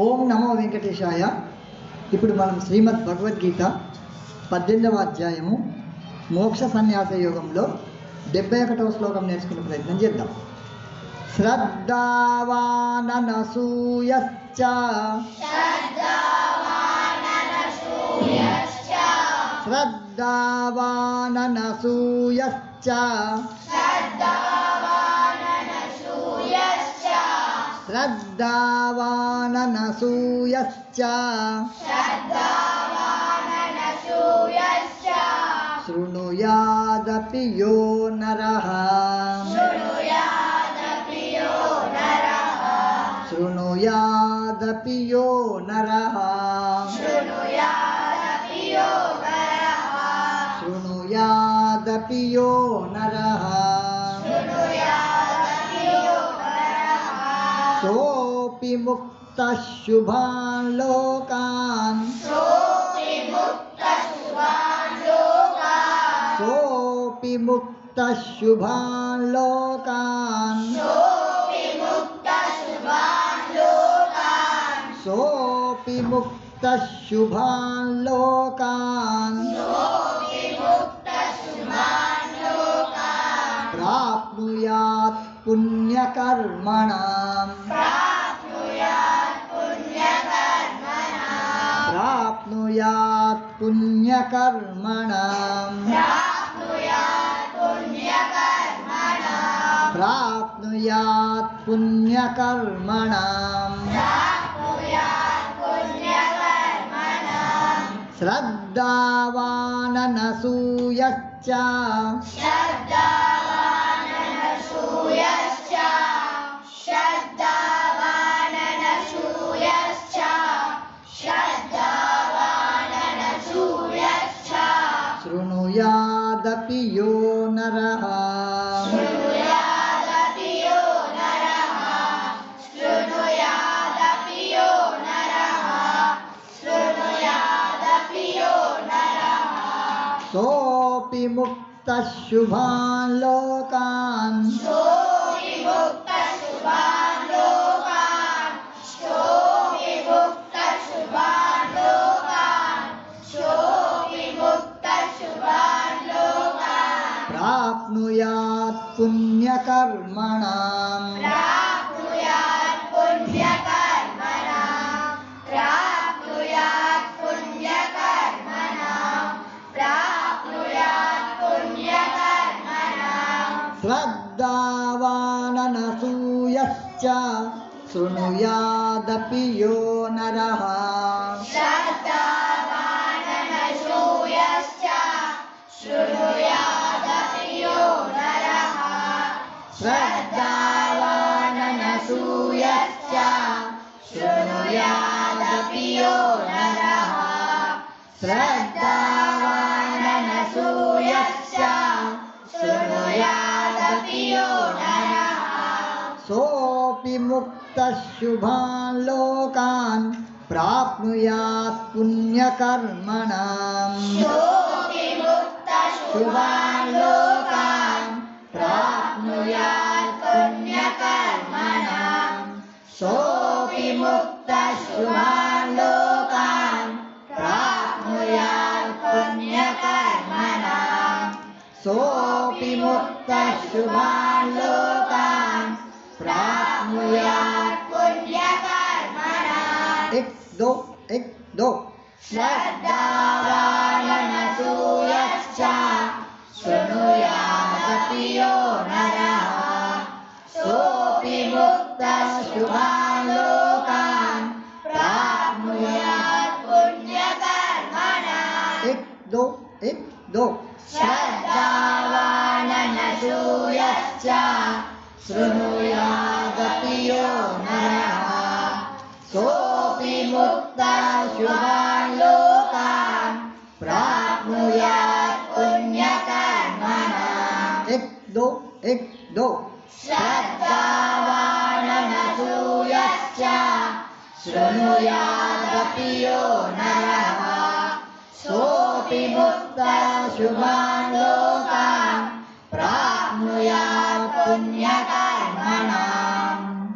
ఓం నమో వెంకటేశాయ. ఇప్పుడు మనం శ్రీమద్ భగవద్గీత 18వ అధ్యాయము మోక్ష సన్యాస యోగంలో 71వ శ్లోకం నేర్చుకునే ప్రయత్నం చేద్దాం. శ్రద్ధావాననసూయశ్చ శ్రద్ధావాననసూయశ్చ శ్రద్ధావాననసూయశ్చ శృణుయాదపి యో నరః శృణుయాదపి యో నరః శృణుయాదపి యో నరః सोऽपि मुक्तः शुभान् लोकान् सोऽपि मुक्तः शुभान् लोकान् सोऽपि मुक्तः शुभान् लोकान् प्राप्नुयात् पुण्यकर्मणाम् प्राप्नुयात् पुण्यकर्मणाम् प्राप्नुयात् पुण्यकर्मणाम् श्रद्धावाननसूयश्च शृणुयादपि यो नरः सोऽपि मुक्तः शुभान् लोकान् प्राप्नुयात् पुण्यकर्मणाम् श्रद्धावाननसूयश्च शृणुयादपि यो नरः श्रद्धावाननसूयश्च शृणुयादपि यो नरः श्रद्धावाननसूयश्च शृणुयादपि यो नरः सोऽपि मुक्तः शुभान् लोकान् प्राप्नुयात् पुण्यकर्मणाम् शुभान् लोकान् प्राप्नुयात् पुण्यकर्मणाम् सोऽपि मुक्तः शुभान् लोकान् प्राप्नुयात् पुण्यकर्मणाम् सोऽपि मुक्तः शुभान् लोकान् प्राप्नुयात् पुण्यकर्मणाम् एक दो श्रद्धावाननसूयश्च शृणुयादपि यो नरः सोऽपि मुक्तः शुभान् लोकान् प्राप्नुयात् पुण्यकर्मणाम् एक दो श्रद्धावाननसूयश्च शृणुयादपि यो नरः सोऽपि मुक्तः शुभान् लोकान् प्राप्नुयात् पुण्यकर्मणाम् एक दो श्रद्धावाननसूयश्च शृणुयादपि यो नरः सोऽपि मुक्तः शुभान् लोकान् प्राप्नुयात् पुण्यकर्मणाम्